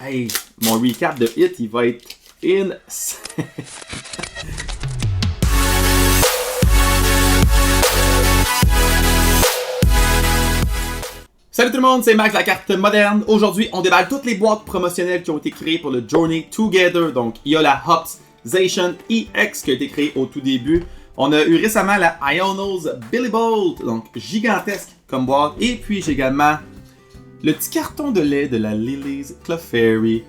Hey, mon recap de hit, il va être insane. Salut tout le monde, c'est Max, la carte moderne. Aujourd'hui, on déballe toutes les boîtes promotionnelles qui ont été créées pour le Journey Together. Donc, il y a la Hopzation EX qui a été créée au tout début. On a eu récemment la Iono's Billy Bolt, donc gigantesque comme boîte. Et puis, j'ai également le petit carton de lait de la Lily's Clefairy.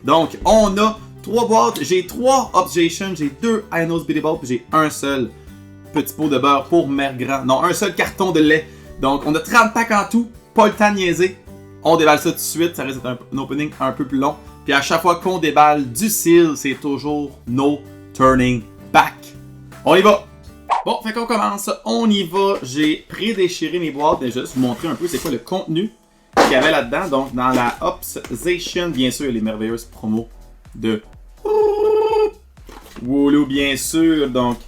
Donc, on a 3 boîtes. J'ai 3 Hopzation, j'ai 2 Iono's Billy Bolt, puis j'ai un seul petit pot de beurre pour Mère Grand. Non, un seul carton de lait. Donc, on a 30 packs en tout, pas le temps de niaiser. On déballe ça tout de suite, ça risque d'être un opening un peu plus long. Puis à chaque fois qu'on déballe du seal, c'est toujours no turning back. On y va! Bon, fait qu'on commence, on y va. J'ai prédéchiré mes boîtes, mais je vais juste vous montrer un peu c'est quoi le contenu qu'il y avait là-dedans. Donc, dans la Hopzation, bien sûr, les merveilleuses promos de Wooloo, bien sûr. Donc,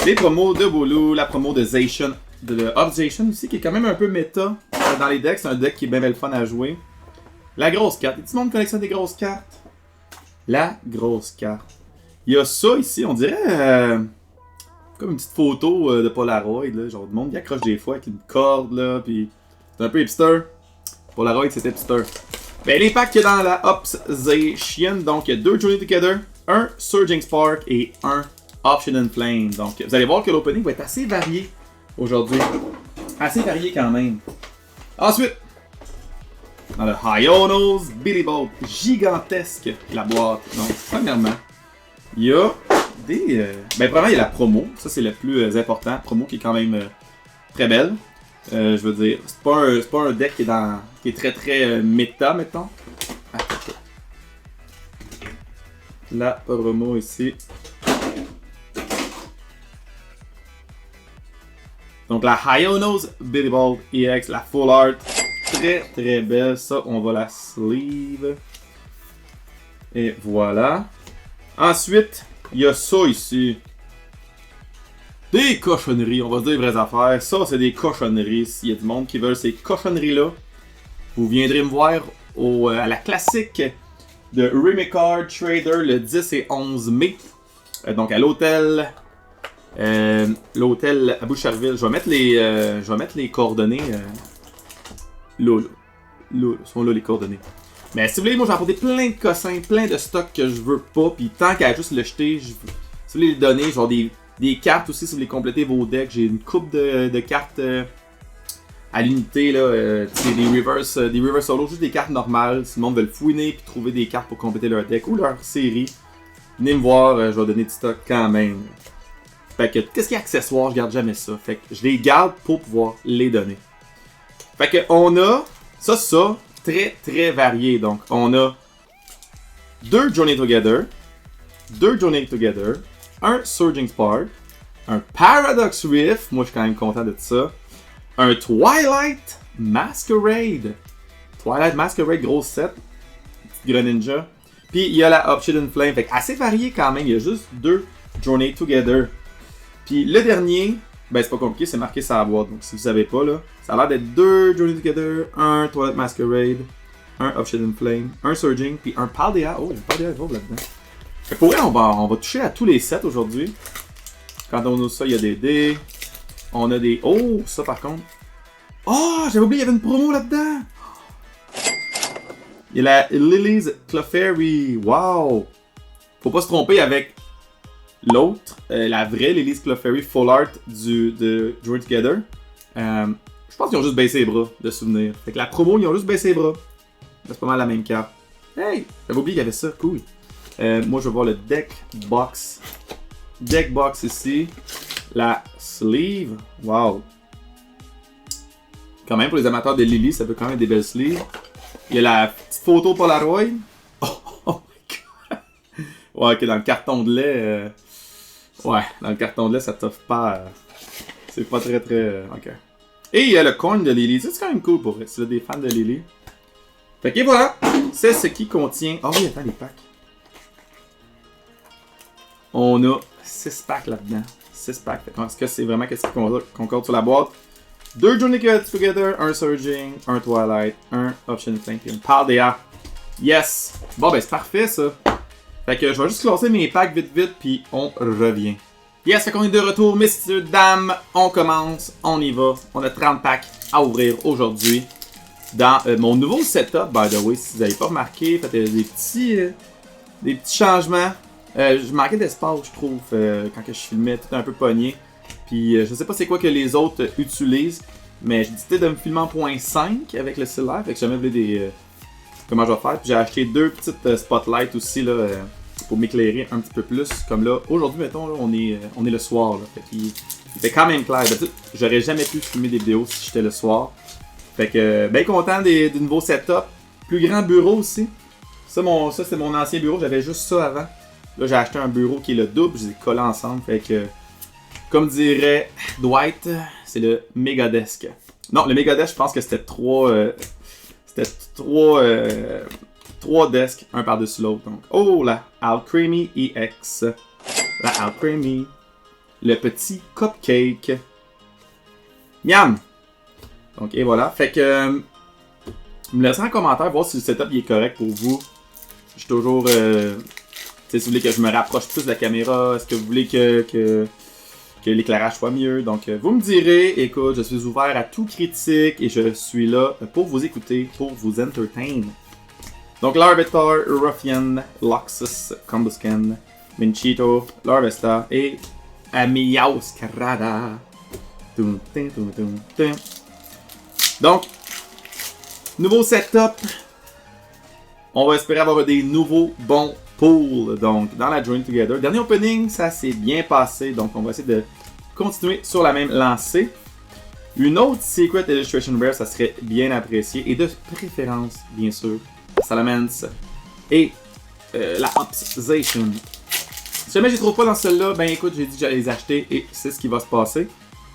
les promos de Wooloo, la promo de Zation. De Hopzation aussi, qui est quand même un peu méta dans les decks. C'est un deck qui est bien belle fun à jouer. La grosse carte. Et tout le monde collectionne des grosses cartes. La grosse carte. Il y a ça ici, on dirait comme une petite photo de Polaroid. Là, genre du monde qui accroche des fois avec une corde. Là, puis c'est un peu hipster. Polaroid, c'était hipster. Ben, les packs qu'il y a dans la Hopzation. Donc, il y a 2 Journey Together, un Surging Spark et un Option and Flame. Donc, vous allez voir que l'opening va être assez varié aujourd'hui. Assez varié quand même. Ensuite, dans le Iono's Billy Bolt, gigantesque la boîte. Donc, premièrement, il y a des. Premièrement, il y a la promo. Ça, c'est le plus important. Promo qui est quand même très belle. Je veux dire, c'est pas un deck qui est très très méta, mettons. Attends. La promo ici. Donc la Iono's Billy Bolt EX, la Full Art, très très belle. Ça, on va la sleeve. Et voilà. Ensuite, il y a ça ici. Des cochonneries, on va se dire les vraies affaires. Ça, c'est des cochonneries. S'il y a du monde qui veut ces cochonneries-là, vous viendrez me voir à la classique de Rimicard Trader le 10 et 11 mai. Donc à l'hôtel... l'hôtel à Boucherville. Je vais mettre les coordonnées. Là, sont là les coordonnées. Mais si vous voulez, moi j'ai apporté plein de cossins, plein de stocks que je veux pas. Puis tant qu'à juste le jeter, si vous voulez les donner, genre des cartes aussi si vous voulez compléter vos decks. J'ai une coupe de cartes à l'unité là. Des reverse solo, juste des cartes normales. Si le monde veut le fouiner puis trouver des cartes pour compléter leur deck ou leur série, venez me voir, je vais donner du stock quand même. Fait que qu'est-ce qui est accessoire, je garde jamais ça. Fait que je les garde pour pouvoir les donner. Fait que on a ça, très très varié. Donc on a 2 Journey Together, un Surging Spark, un Paradox Rift, moi je suis quand même content de ça, un Twilight Masquerade, gros set, petite Greninja, puis il y a la Option and Flame. Fait que assez varié quand même, il y a juste 2 Journey Together. Puis le dernier, ben c'est pas compliqué, c'est marqué sur la boîte. Donc si vous savez pas là, ça a l'air d'être 2 Journey Together, un Twilight Masquerade, un Option and Flame, un Surging, puis un Paldea. Oh, il y a un Paldea Evolve là-dedans. Fait pour vrai, on va toucher à tous les sets aujourd'hui. Quand on ouvre ça, il y a des dés. On a des. Oh, ça par contre. Oh, j'avais oublié, il y avait une promo là-dedans. Il y a la Lily's Clefairy. Wow! Faut pas se tromper avec l'autre, la vraie Lily's Clefairy Full Art de Journey Together. Je pense qu'ils ont juste baissé les bras, de souvenir. Fait que la promo, ils ont juste baissé les bras. C'est pas mal la même carte. Hey! J'avais oublié qu'il y avait ça, cool. Moi, je vais voir le deck box. Deck box ici. La sleeve. Wow! Quand même, pour les amateurs de Lily, ça peut quand même être des belles sleeves. Il y a la petite photo Polaroid. Oh my god! Ouais, ok, dans le carton de lait. Ouais, dans le carton de lait, ça t'offre pas. C'est pas très très. Ok. Et il y a le coin de Lily. C'est quand même cool pour si vous êtes des fans de Lily. Fait que voilà, c'est ce qui contient. Oh oui, attends, les packs. On a 6 packs là-dedans. 6 packs. Est-ce que c'est vraiment qu'est-ce qui concorde sur la boîte? 2 Journey Together, un Surging, un Twilight, un Option Flame, puis un Paldea. Yes! Bon, ben c'est parfait ça. Fait que je vais juste classer mes packs vite vite, puis on revient. Yes, fait qu'on est de retour, messieurs, dames. On commence, on y va. On a 30 packs à ouvrir aujourd'hui. Dans mon nouveau setup, by the way, si vous n'avez pas remarqué, faites des petits changements. Je manquais d'espace, je trouve, quand que je filmais, tout un peu pogné. Puis je sais pas c'est quoi que les autres utilisent, mais j'ai décidé de me filmer en .5 avec le cellulaire, fait que jamais voulu des... comment je vais faire. Puis j'ai acheté 2 petites spotlights aussi, là, pour m'éclairer un petit peu plus. Comme là, aujourd'hui, mettons, là, on est le soir, là. Fait qu'il fait quand même clair. D'habitude, j'aurais jamais pu filmer des vidéos si j'étais le soir. Fait que, bien content du nouveau setup. Plus grand bureau aussi. Ça c'est mon ancien bureau, j'avais juste ça avant. Là, j'ai acheté un bureau qui est le double, je les ai collés ensemble. Fait que, comme dirait Dwight, c'est le Megadesk. Non, le Megadesk, je pense que c'était trois desks, un par-dessus l'autre. Donc, oh, la Alcremie EX. La Alcremie. Le petit cupcake. Miam! Donc, et voilà. Fait que, me laissez en commentaire, voir si le setup est correct pour vous. Je suis toujours... si vous voulez que je me rapproche plus de la caméra, est-ce que vous voulez que l'éclairage soit mieux. Donc, vous me direz, écoute, je suis ouvert à tout critique et je suis là pour vous écouter, pour vous entertain. Donc, Larvitar, Ruffian, Luxus, Combusken, Minchito, Larvesta et Amiauscarada. Donc, nouveau setup. On va espérer avoir des nouveaux bons pools. Donc, dans la Join Together. Dernier opening, ça s'est bien passé. Donc, on va essayer de continuer sur la même lancée. Une autre Secret Illustration Rare, ça serait bien apprécié. Et de préférence, bien sûr, Salamence et la Opsization. Si jamais je les trouve pas dans celle-là, ben écoute, j'ai dit que j'allais les acheter et c'est ce qui va se passer.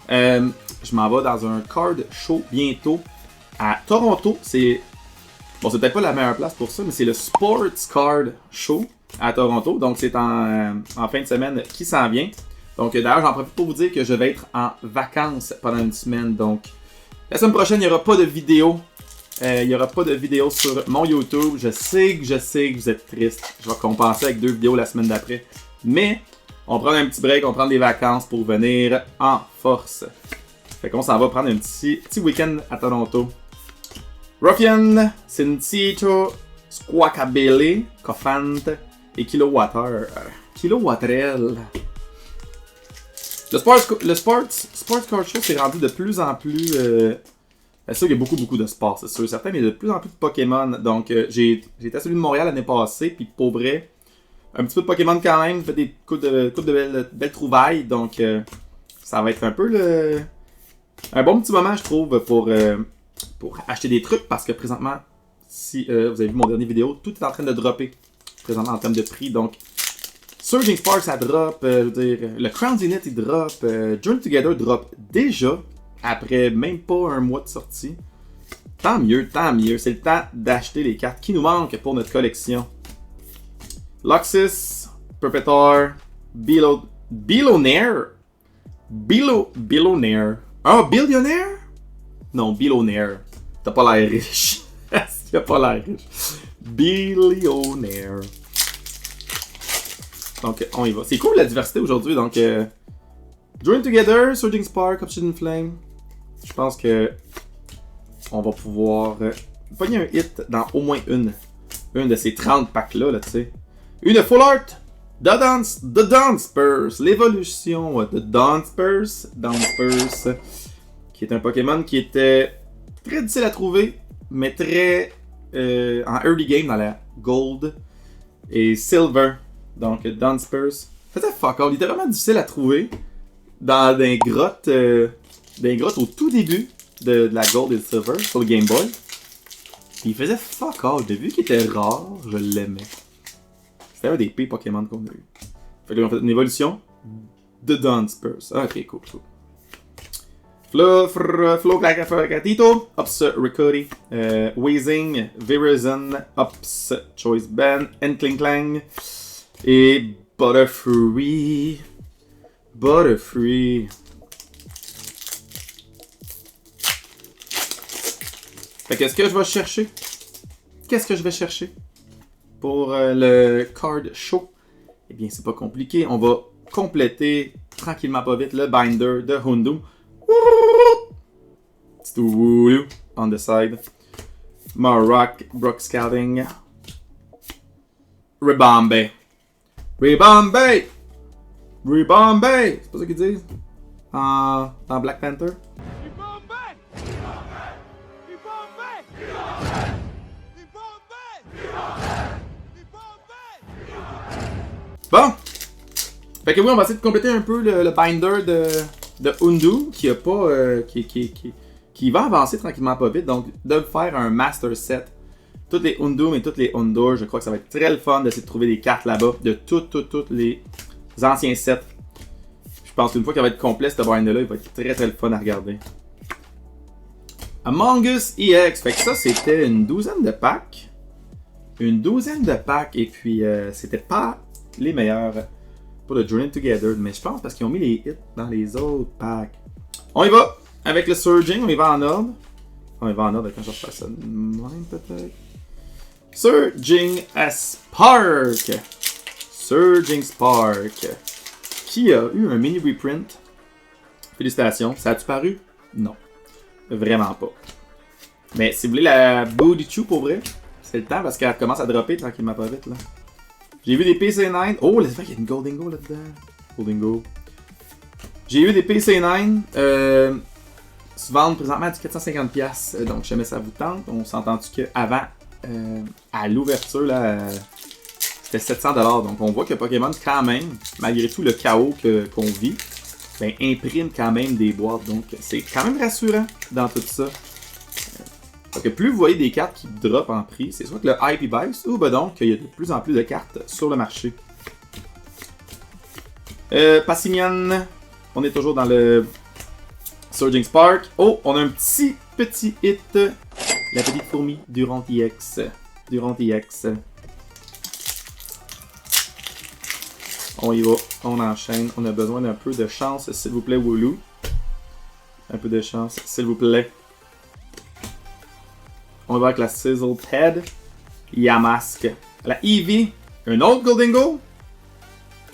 Je m'en vais dans un card show bientôt à Toronto. C'est peut-être pas la meilleure place pour ça, mais c'est le Sports Card Show à Toronto. Donc c'est en fin de semaine qui s'en vient. Donc d'ailleurs, j'en profite pour vous dire que je vais être en vacances pendant une semaine. Donc la semaine prochaine, il n'y aura pas de vidéo. Il n'y aura pas de vidéo sur mon YouTube. Je sais que vous êtes triste. Je vais compenser avec 2 vidéos la semaine d'après. Mais on prend un petit break, on prend des vacances pour venir en force. Fait qu'on s'en va prendre un petit week-end à Toronto. Ruffian, Cincito, Squawkabilly, Coffant et Kilowatter. Kilowattrel. Le Sports Card Show s'est rendu de plus en plus... c'est sûr qu'il y a beaucoup de sports, c'est sûr, certain, mais il y a de plus en plus de Pokémon. Donc, j'ai été à celui de Montréal l'année passée, puis pour vrai, un petit peu de Pokémon quand même, fait des coups de belles trouvailles. Donc, ça va être un peu un bon petit moment, je trouve, pour acheter des trucs, parce que présentement, si vous avez vu mon dernier vidéo, tout est en train de dropper, présentement en termes de prix. Donc, Surging Spark, ça drop, je veux dire, le Crown Zenith, il drop, Join Together drop déjà, après même pas un mois de sortie. Tant mieux, c'est le temps d'acheter les cartes qui nous manquent pour notre collection. Luxus, Perpetor, Billionaire. Ah, Billionaire? Non, Billionaire. T'as pas l'air riche. T'as pas l'air riche. Billionaire. Donc, on y va. C'est cool la diversité aujourd'hui. Donc, Join Together, Surging Spark, Obsidian Flame. Je pense que on va pouvoir pogner un hit dans au moins une de ces 30 packs-là, là, tu sais. Une Full Art, The Dunsparce, l'évolution de Dunsparce, qui est un Pokémon qui était très difficile à trouver, mais très en early game dans la Gold et Silver. Donc, Dunsparce. Faisait fuck all, il était vraiment difficile à trouver dans des grottes au tout début de la Gold et Silver sur le Game Boy. Puis il faisait fuck all, vu qu'il était rare, je l'aimais. C'était un des pires Pokémon qu'on a eu. Fait que là, on fait une évolution de Dunsparce. Ah, ok, cool. Flo Placatito, Ups Ricotti, Weezing, Virizion, Ups Choice Band, Enkling et Butterfree. Fait qu'est-ce que je vais chercher? Qu'est-ce que je vais chercher? pour le card show? Eh bien, c'est pas compliqué. On va compléter tranquillement pas vite le binder de Houndoom. Petit Wooloo on the side. Marok, Brook Scouting. Ribombay. Ribombay! Ribombay! C'est pas ça qu'ils disent? Dans Black Panther? Ribombay! Ribombay! Ribombay! Bon! Fait que oui, on va essayer de compléter un peu le binder de Houndoom qui a pas. Qui va avancer tranquillement pas vite. Donc, de faire un master set. Toutes les Houndoom et toutes les Houndour, je crois que ça va être très le fun d'essayer de trouver des cartes là-bas de tous les anciens sets. Je pense qu'une fois qu'il va être complet, ce binder-là, il va être très très le fun à regarder. Among Us EX. Fait que ça, c'était une douzaine de packs. Une douzaine de packs. Et puis, c'était pas les meilleurs pour le Journey Together. Mais je pense parce qu'ils ont mis les hits dans les autres packs. On y va avec le Surging. On y va en ordre. On y va en ordre quand je refaire ça de même peut-être. Surging Spark. Surging Spark. Qui a eu un mini reprint. Félicitations. Ça a-tu paru? Non. Vraiment pas. Mais si vous voulez la Booty Chew pour vrai, c'est le temps parce qu'elle commence à dropper tranquillement pas vite là. J'ai vu des PC9. Oh, laisse voir qu'il y a une Goldingo là-dedans. Goldingo. J'ai eu des PC9 se vendre présentement à du 450$. Donc jamais ça vous tente. On s'entend-tu qu'avant, à l'ouverture, là, c'était 700$. Donc on voit que Pokémon, quand même, malgré tout le chaos qu'on vit, ben, imprime quand même des boîtes. Donc c'est quand même rassurant dans tout ça. Donc plus vous voyez des cartes qui drop en prix, c'est soit que le hype baisse ou ben donc qu'il y a de plus en plus de cartes sur le marché. Passimian, on est toujours dans le Surging Spark. Oh, on a un petit hit. La petite fourmi Durant EX. Durant EX. On y va, on enchaîne. On a besoin d'un peu de chance, s'il vous plaît, Wooloo. Un peu de chance, s'il vous plaît. On va avec la Sizzle Head. Yamask. La Eevee. Un autre Goldingo.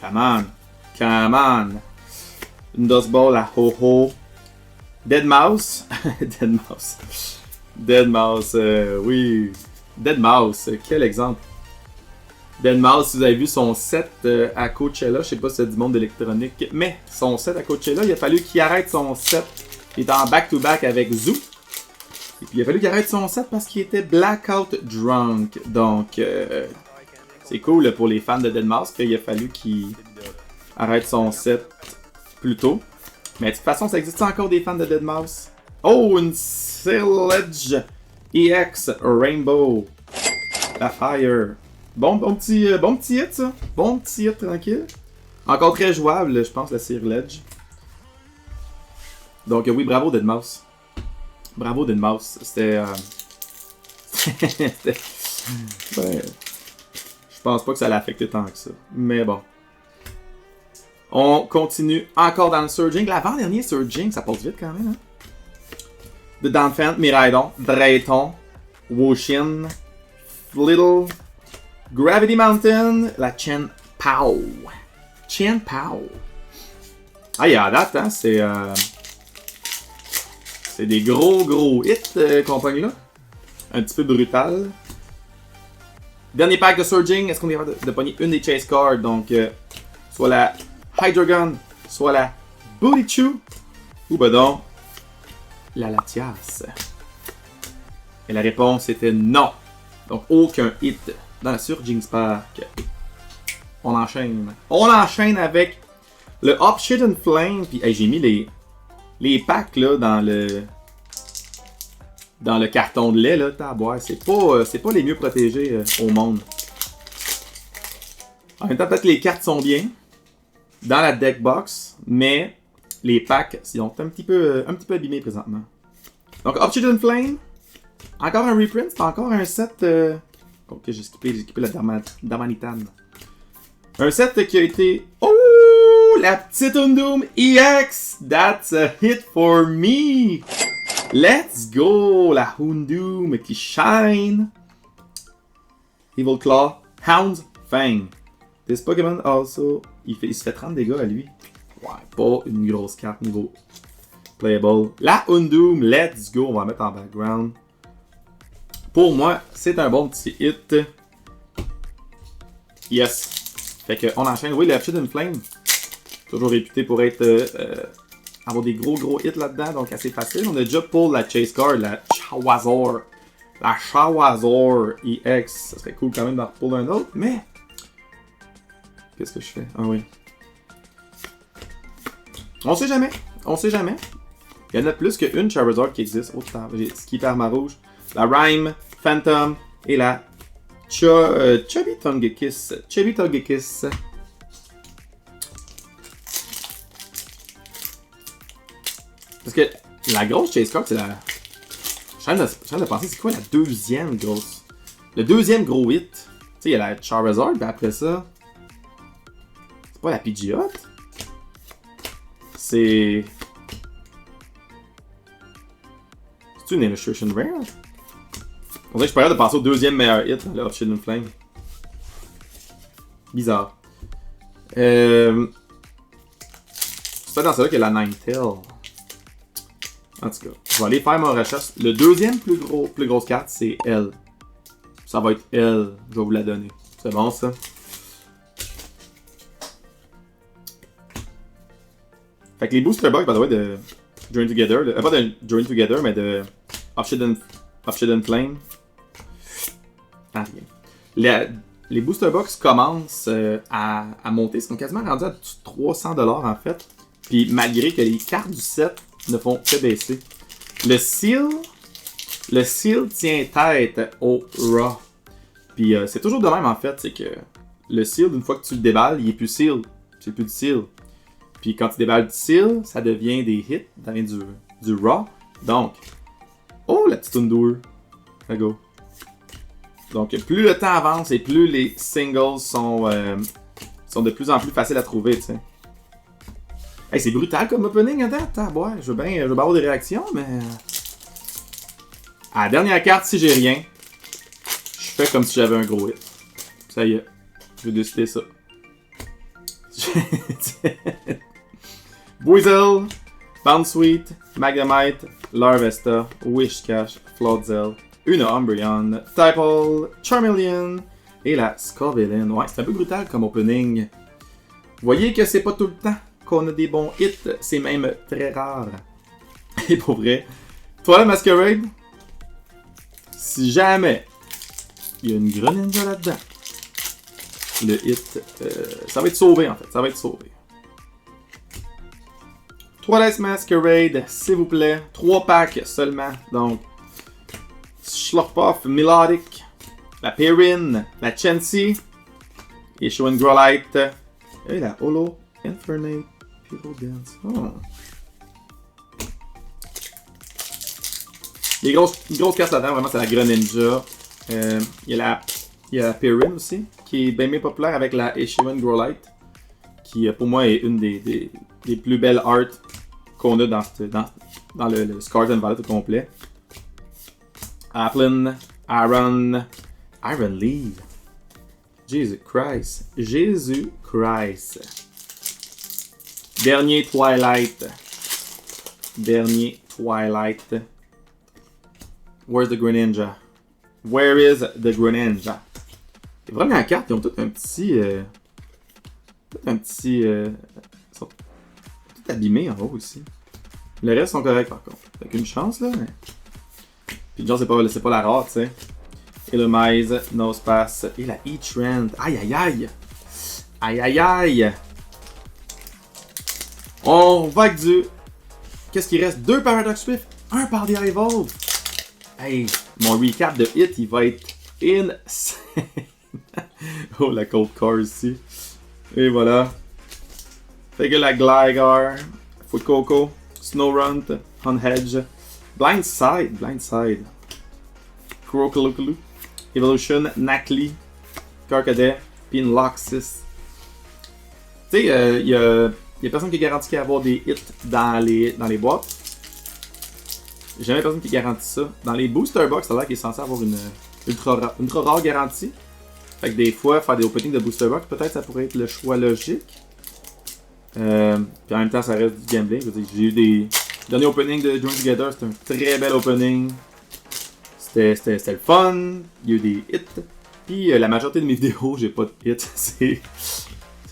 Come on. Come on. Une Dust Ball à Ho-Ho. Dead Mouse. Dead Mouse. Dead Mouse, oui. Dead Mouse, quel exemple. Dead Mouse, si vous avez vu son set à Coachella, je sais pas si c'est du monde électronique, mais son set à Coachella, il a fallu qu'il arrête son set. Il était en back-to-back avec Zoo. Et puis il a fallu qu'il arrête son set parce qu'il était blackout drunk. Donc, c'est cool pour les fans de Dead Mouse qu'il a fallu qu'il arrête son set plus tôt. Mais de toute façon, ça existe encore des fans de Dead Mouse. Oh, une Sledge EX Rainbow. La Fire. Bon petit hit, ça. Bon petit hit, tranquille. Encore très jouable, je pense, la Sledge. Donc, oui, bravo Dead Mouse. Bravo Dead Mouse. C'était... ouais. Je pense pas que ça l'a affecté tant que ça. Mais bon. On continue encore dans le Surging. L'avant-dernier Surging, ça passe vite quand même. Hein? De Donphan, Miraidon, Drayton, Wushin, Little, Gravity Mountain, la Chen Pao. Chen Pao. Ah, il y a la date, hein? C'est des gros hits qu'on pogne là. Un petit peu brutal. Dernier pack de Surging. Est-ce qu'on est capable de pogner une des Chase Cards? Donc, soit la Hydreigon, soit la Booty Chew, ou ben donc, la Latias. Et la réponse était non. Donc, aucun hit dans la Surging Spark. On enchaîne. On enchaîne avec le Obsidian Flame. Puis, hey, j'ai mis les packs là dans le carton de lait là, t'as à boire. C'est pas les mieux protégés au monde. En même temps, peut-être que les cartes sont bien dans la deck box, mais les packs sont un petit peu abîmés présentement. Donc Obsidian Flame, encore un reprint, c'est encore un set. Ok, j'ai skippé la Darmanitan. Un set qui a été. Oh, la petite Houndoom EX, that's a hit for me. Let's go, la Houndoom qui shine. Evil Claw, Hound's Fang. This Pokémon also... Il se fait 30 dégâts à lui. Ouais, pas une grosse carte niveau playable. La Undoom, let's go. On va la mettre en background. Pour moi, c'est un bon petit hit. Yes. Fait qu'on enchaîne. Oui, le Obsidian Flame. Toujours réputé pour être... avoir des gros hits là-dedans, donc assez facile. On a déjà pour la Chase Card, la Chawazor. La Chawazor EX. Ça serait cool quand même d'en pull un autre, mais... Qu'est-ce que je fais? Ah oui. On sait jamais. On sait jamais. Il y en a plus qu'une Charizard qui existe. Oh, j'ai skippé Arma Rouge. La Rhyme, Phantom et la Chubby Togekiss. Chubby Togekiss. Parce que la grosse Chase Card, c'est la... Je suis en train de penser, c'est quoi la deuxième grosse... Le deuxième gros hit? Tu sais, il y a la Charizard, puis après ça... C'est pas la Pidgeot? C'est... C'est-tu une Illustration Rare? On dirait que je suis pas capable de passer au deuxième meilleur hit, là, Obsidian Flame. Bizarre. C'est pas dans celle-là qu'il y a la Ninetale. En tout cas, je vais aller faire ma recherche. Le deuxième plus grosse carte, c'est elle. Ça va être elle. Je vais vous la donner. C'est bon, ça? Fait que les Booster Box, by the way, de Join Together, pas de Join Together, mais de Obsidian Flame. Ah, rien. Les Booster Box commencent à monter. Ils sont quasiment rendus à 300$ en fait. Puis malgré que les cartes du set ne font que baisser. Le seal tient tête au Raw. Puis c'est toujours de même en fait, c'est que le seal, une fois que tu le déballes, il est plus seal. C'est plus du seal. Puis quand tu déballes du seal, ça devient des hits, ça devient du Raw. Donc, oh la petite Undour. Let's go. Donc plus le temps avance et plus les singles sont de plus en plus faciles à trouver, tu sais. Hey, c'est brutal comme opening, attends, ouais, je veux bien avoir des réactions, mais... À la dernière carte, si j'ai rien, je fais comme si j'avais un gros hit. Ça y est, je vais décider ça. Buizel, Bounsweet, Magnemite, Larvesta, Whiscash, Floatzel, une Umbreon, Typal, Charmeleon et la Scovillain. Ouais, c'est un peu brutal comme opening. Vous voyez que c'est pas tout le temps qu'on a des bons hits, c'est même très rare. Et pour vrai, toi Masquerade, si jamais il y a une Greninja là-dedans, le hit, ça va être sauvé en fait, ça va être sauvé. Toilette Masquerade, s'il vous plaît, 3 packs seulement, donc Schlorpoff, Melodic, la Perrin, la Chansey, et Showen Growlite, et la Holo Infernape. Dance. Oh. Les grosses cartes là-dedans, vraiment, c'est la Greninja. Il y a la Perrin aussi, qui est bien populaire avec la Eshiwan Growlite, qui pour moi est une des plus belles arts qu'on a dans le Scarlet and Violet au complet. Applin, Iron Leaf. Jesus Christ. Dernier Twilight. Where's the Greninja? Where is the Greninja? Les premières cartes, ils ont toutes un petit... ils sont toutes abîmées en haut aussi. Le reste sont corrects par contre. T'as qu'une chance là. Mais... Puis genre, c'est pas la rare, tu sais. Et le Maze, Nosepass et la E-Trend. Aïe. On va avec du... Qu'est-ce qui reste? 2 Paradox Swift, 1 par des Evolve. Hey, mon recap de hit, il va être insane. Oh, la Cold Car ici. Et voilà. Fait que la Gligar, Fuecoco, Snorunt, Unhedge, Blindside, Crocolocoloo, Evolution, Nacli, Carcadet, puis une Loxus. Tu sais, il y a personne qui garantit qu'il va y avoir des hits dans les boîtes. Jamais personne qui garantit ça. Dans les Booster Box, ça a l'air qu'il est censé avoir une ultra rare garantie. Fait que des fois, faire des openings de booster box, peut-être ça pourrait être le choix logique. Puis en même temps, ça reste du gameplay. J'ai eu des... Le dernier opening de Join Together, c'était un très bel opening. C'était le fun. Il y a eu des hits. Puis la majorité de mes vidéos, j'ai pas de hits. C'est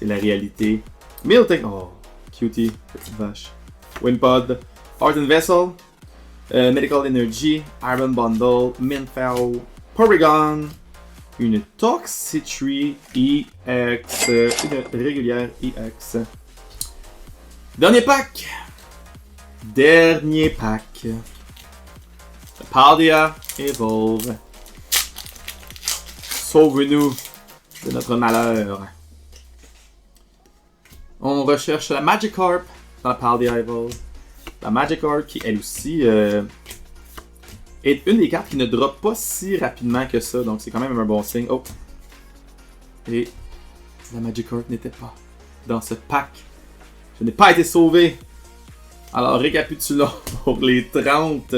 la réalité. Miltank. Oh, cutie, petite vache. Winpod. Heart and Vessel. Medical Energy. Iron Bundle. Minfell. Porygon. Une Toxicity EX. Une régulière EX. Dernier pack. Dernier pack. Paldea Evolve. Sauve-nous de notre malheur. On recherche la Magikarp dans la Paldea Evolve. La Magikarp qui, elle aussi, est une des cartes qui ne drop pas si rapidement que ça. Donc c'est quand même un bon signe. Oh! Et la Magikarp n'était pas dans ce pack. Je n'ai pas été sauvé. Alors récapitulons pour les 30.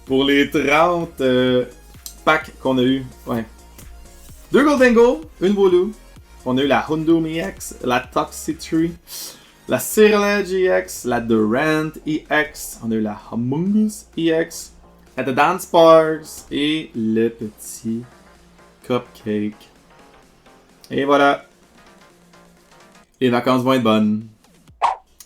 Pour les 30 packs qu'on a eu. Ouais. 2 Goldengo, une Wooloo. On a eu la Houndoom EX, la Toxicity, la Cirlage EX, la Durant EX. On a eu la Humongous EX, la Dance Sparks et le petit Cupcake. Et voilà. Les vacances vont être bonnes.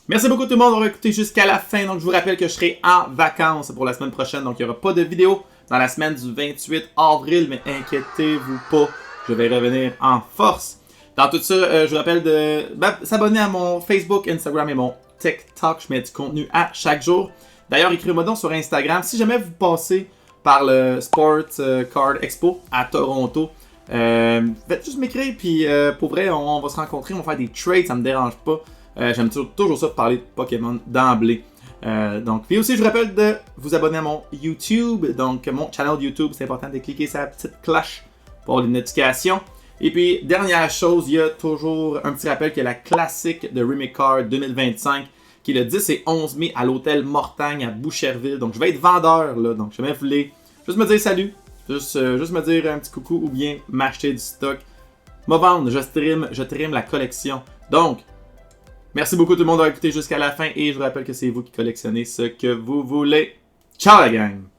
Merci beaucoup tout le monde d'avoir écouté jusqu'à la fin. Donc je vous rappelle que je serai en vacances pour la semaine prochaine. Donc il n'y aura pas de vidéo dans la semaine du 28 avril. Mais inquiétez-vous pas, je vais revenir en force. Dans tout ça, je vous rappelle de s'abonner à mon Facebook, Instagram et mon TikTok. Je mets du contenu à chaque jour. D'ailleurs, écrivez-moi donc sur Instagram. Si jamais vous passez par le Sport Card Expo à Toronto, faites juste m'écrire. Puis pour vrai, on va se rencontrer. On va faire des trades, ça me dérange pas. J'aime toujours ça de parler de Pokémon d'emblée. Puis aussi, je vous rappelle de vous abonner à mon YouTube. Donc, mon channel YouTube, c'est important de cliquer sur la petite cloche pour les notifications. Et puis, dernière chose, il y a toujours un petit rappel que la classique de Remake Card 2025, qui est le 10 et 11 mai à l'hôtel Mortagne à Boucherville. Donc, je vais être vendeur là. Donc, si jamais vous voulez juste me dire salut, juste me dire un petit coucou ou bien m'acheter du stock. Me vendre, je trim la collection. Donc, merci beaucoup tout le monde d'avoir écouté jusqu'à la fin et je vous rappelle que c'est vous qui collectionnez ce que vous voulez. Ciao la gang!